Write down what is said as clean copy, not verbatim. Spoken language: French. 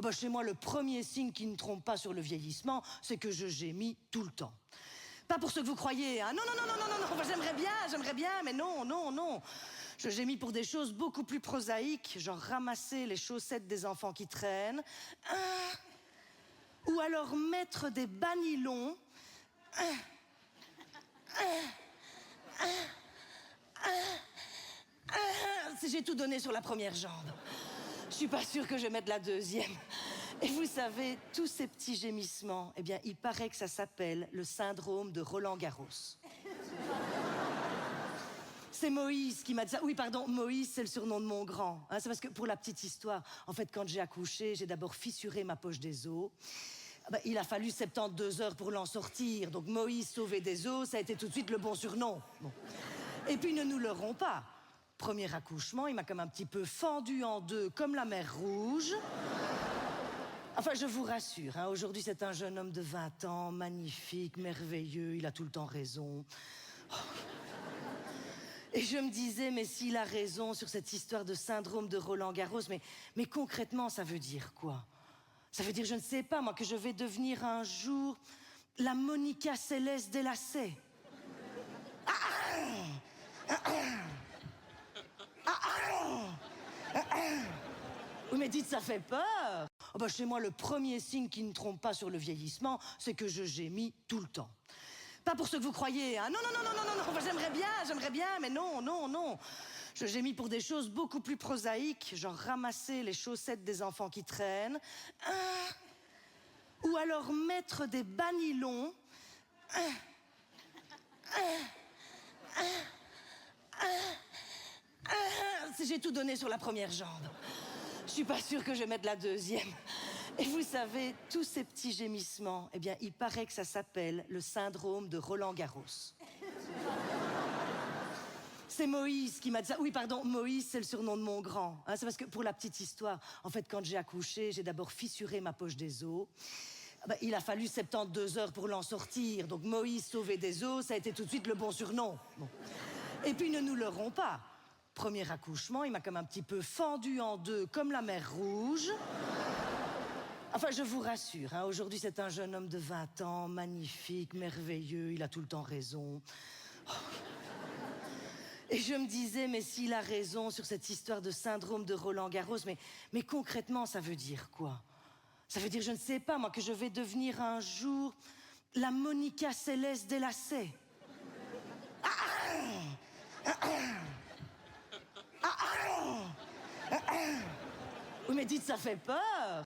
Oh bah, chez moi, le premier signe qui ne trompe pas sur le vieillissement, c'est que je gémis tout le temps. Pas pour ce que vous croyez, hein. Non, non, non, non, non, non, non. Enfin, j'aimerais bien, mais non, non, non. Je gémis pour des choses beaucoup plus prosaïques, genre ramasser les chaussettes des enfants qui traînent, ou alors mettre des bas nylons, j'ai tout donné sur la première jambe. Je suis pas sûre que je vais mettre la deuxième. Et vous savez, tous ces petits gémissements, eh bien, il paraît que ça s'appelle le syndrome de Roland-Garros. C'est Moïse qui m'a dit ça. Oui, pardon, Moïse, c'est le surnom de mon grand. Hein, c'est parce que, pour la petite histoire, en fait, quand j'ai accouché, j'ai d'abord fissuré ma poche des os. Ah ben, il a fallu 72 heures pour l'en sortir. Donc, Moïse sauvé des os, ça a été tout de suite le bon surnom. Bon. Et puis, ne nous leurrons pas. Premier accouchement, il m'a comme un petit peu fendu en deux, comme la mer Rouge. Enfin, je vous rassure, hein, aujourd'hui, c'est un jeune homme de 20 ans, magnifique, merveilleux, il a tout le temps raison. Oh. Et je me disais, mais s'il a raison sur cette histoire de syndrome de Roland-Garros, mais concrètement, ça veut dire quoi? Ça veut dire, je ne sais pas, moi, que je vais devenir un jour la Monica Céleste des lacets. Oui, mais dites, ça fait peur. Oh bah, chez moi, le premier signe qui ne trompe pas sur le vieillissement, c'est que je gémis tout le temps. Pas pour ce que vous croyez, hein. Non, non, non, non, non, non. Enfin, j'aimerais bien, mais non, non, non. Je gémis pour des choses beaucoup plus prosaïques, genre ramasser les chaussettes des enfants qui traînent, ou alors mettre des bas nylons, j'ai tout donné sur la première jambe. Je suis pas sûre que je vais mettre la deuxième. Et vous savez, tous ces petits gémissements, eh bien, il paraît que ça s'appelle le syndrome de Roland-Garros. C'est Moïse qui m'a dit ça. Oui, pardon, Moïse, c'est le surnom de mon grand. Hein, c'est parce que, pour la petite histoire, en fait, quand j'ai accouché, j'ai d'abord fissuré ma poche des os. Ah ben, il a fallu 72 heures pour l'en sortir. Donc, Moïse sauvé des os, ça a été tout de suite le bon surnom. Bon. Et puis, ne nous leurrons pas. Premier accouchement, il m'a comme un petit peu fendu en deux, comme la mer Rouge. Enfin, je vous rassure, hein, aujourd'hui, c'est un jeune homme de 20 ans, magnifique, merveilleux, il a tout le temps raison. Oh. Et je me disais, mais s'il a raison sur cette histoire de syndrome de Roland-Garros, mais concrètement, ça veut dire quoi? Ça veut dire, je ne sais pas, moi, que je vais devenir un jour la Monica Céleste des lacets. Oui, mais dites, ça fait peur.